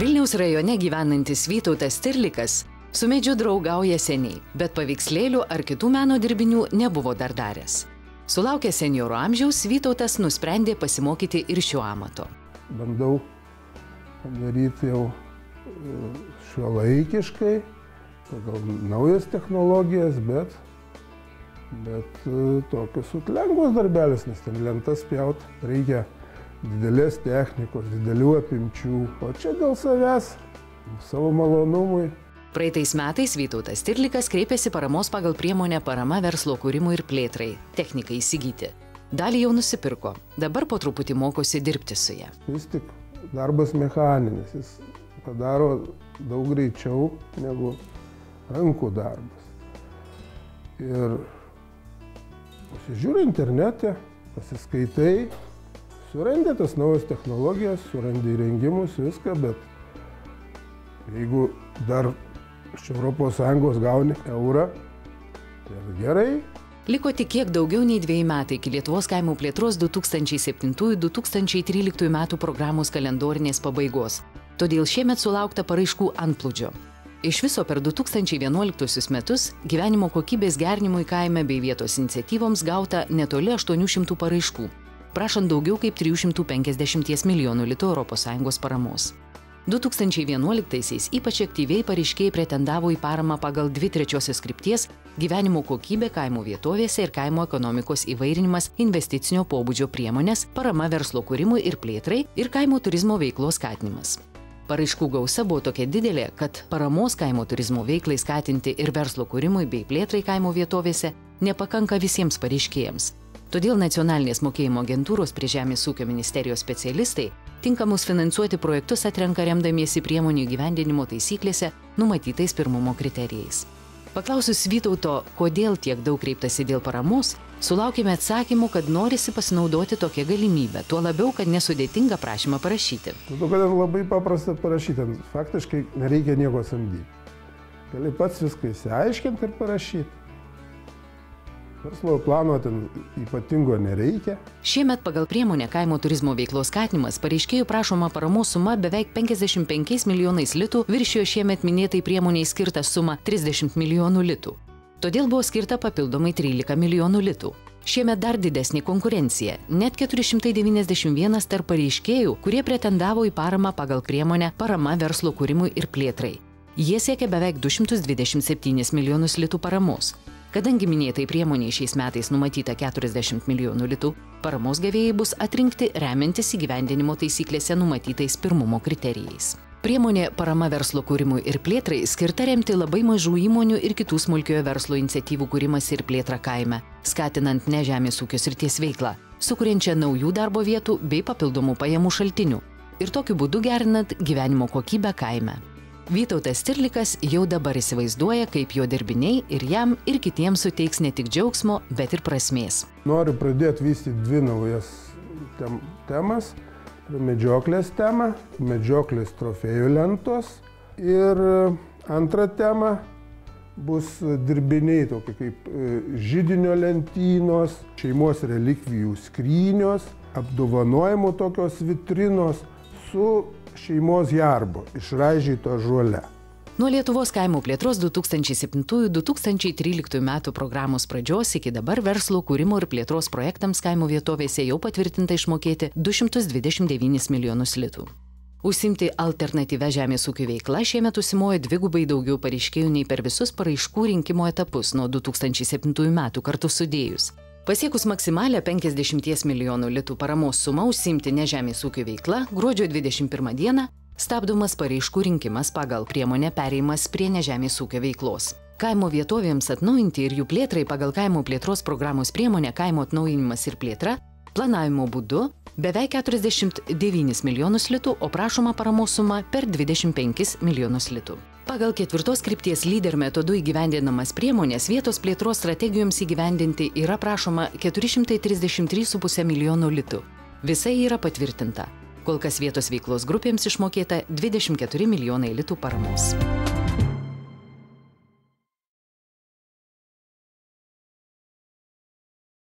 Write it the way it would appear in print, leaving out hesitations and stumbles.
Vilniaus rajone gyvenantis Vytautas Stirlikas su medžiu draugauja seniai, bet paveikslėlių ar kitų meno dirbinių nebuvo dar daręs. Sulaukęs senjoro amžiaus, Vytautas nusprendė pasimokyti ir šiuo amato. Bandau daryti jau šiuolaikiškai, pagal naujas technologijas, bet tokius lengvos darbelis, nes ten lentas pjaut reikia didelės technikos, didelių apimčių, o čia dėl savęs, savo malonumui. Praeitais metais Vytautas Stirlikas kreipėsi paramos pagal priemonę Parama verslo kūrimui ir plėtrai, technikai įsigyti. Dalį jau nusipirko, dabar po truputį mokosi dirbti su ja. Vis tik darbas mechaninis, jis padaro daug greičiau negu rankų darbas. Ir pasižiūri internete, pasiskaitai, surandi tas naujas technologijas, surandi įrengimus, viską, bet jeigu dar iš ES gauni eurą, tai gerai. Liko tik kiek daugiau nei 2 metai iki Lietuvos kaimo plėtros 2007–2013 metų programos kalendorinės pabaigos. Todėl šiemet sulaukta paraiškų antplūdžio. Iš viso per 2011 metus gyvenimo kokybės gerinimui kaime bei vietos iniciatyvoms gauta netoli 800 paraiškų, prašant daugiau kaip 350 milijonų litų ES paramos. 2011-aisiais ypač aktyviai pareiškėjai pretendavo į paramą pagal 2/3 krypties gyvenimo kokybė kaimo vietovėse ir kaimo ekonomikos įvairinimas investicinio pobūdžio priemonės, parama verslo kūrimui ir plėtrai ir kaimo turizmo veiklos skatinimas. Paraiškų gausa buvo tokia didelė, kad paramos kaimo turizmo veiklai skatinti ir verslo kūrimui bei plėtrai kaimo vietovėse nepakanka visiems pareiškėjams. Todėl Nacionalinės mokėjimo agentūros prie Žemės ūkio ministerijos specialistai tinkamus finansuoti projektus atrenka remdamiesi priemonių įgyvendinimo taisyklėse numatytais pirmumo kriterijais. Paklausus Vytauto, kodėl tiek daug kreiptasi dėl paramos, sulaukėme atsakymų, kad norisi pasinaudoti tokią galimybę, tuo labiau, kad nesudėtinga prašymą parašyti. Kad labai paprasta parašyti, faktiškai nereikia nieko samdyti. Gali pats viską įsiaiškinti ir parašyti. Verslo plano ten ypatingo nereikia. Šiemet pagal priemonę kaimo turizmo veiklos skatinimas pareiškėjų prašoma paramos suma beveik 55 milijonais litų viršijo šiemet minėtai priemoniai skirtą sumą 30 milijonų litų. Todėl buvo skirta papildomai 13 milijonų litų. Šiemet dar didesnė konkurencija, net 491 tarp pareiškėjų, kurie pretendavo į paramą pagal priemonę Parama verslo kūrimui ir plėtrai. Jie siekia beveik 227 milijonus litų paramos. Kadangi minėtai priemoniai šiais metais numatyta 40 milijonų litų, paramos gavėjai bus atrinkti remiantis įgyvendinimo taisyklėse numatytais pirmumo kriterijais. Priemonė Parama verslo kūrimui ir plėtrai skirta remti labai mažų įmonių ir kitų smulkiojo verslo iniciatyvų kūrimas ir plėtrą kaime, skatinant ne žemės ūkio srities veiklą, sukuriančią naujų darbo vietų bei papildomų pajamų šaltinių ir tokiu būdu gerinant gyvenimo kokybę kaime. Vytautas Stirlikas jau dabar įsivaizduoja, kaip jo dirbiniai ir jam, ir kitiems suteiks ne tik džiaugsmo, bet ir prasmės. Noriu pradėti vystyti 2 naujas temas. Medžioklės tema, medžioklės trofėjų lentos. Ir antra tema bus dirbiniai, tokie kaip židinio lentynos, šeimos relikvijų skrynios, apdovanojimų tokios vitrinos su šeimos herbo išraižyto ąžuole. Nuo Lietuvos kaimo plėtros 2007–2013 metų programos pradžios iki dabar verslo kūrimo ir plėtros projektams kaimo vietovėse jau patvirtinta išmokėti 229 milijonus litų. Užsiimti alternatyvę žemės ūkio veiklą šiemet užsimojo 2 daugiau pareiškėjų nei per visus paraiškų rinkimo etapus nuo 2007 metų kartu sudėjus. Pasiekus maksimalę 50 milijonų litų paramos sumą užsiimti ne žemės ūkio veikla, gruodžio 21 dieną stabdomas paraiškų rinkimas pagal priemonę Perėjimas prie nežemės ūkio veiklos. Kaimo vietovėms atnaujinti ir jų plėtrai pagal kaimo plėtros programos priemonę Kaimo atnaujinimas ir plėtra planavimo būdu beveik 49 milijonus litų, o prašoma paramos suma per 25 milijonus litų. Pagal 4 krypties lyder metodu įgyvendinamas priemonės vietos plėtros strategijoms įgyvendinti yra prašoma 433,5 milijonų litų. Visai yra patvirtinta. Kol kas vietos veiklos grupėms išmokėta 24 milijonai litų paramos.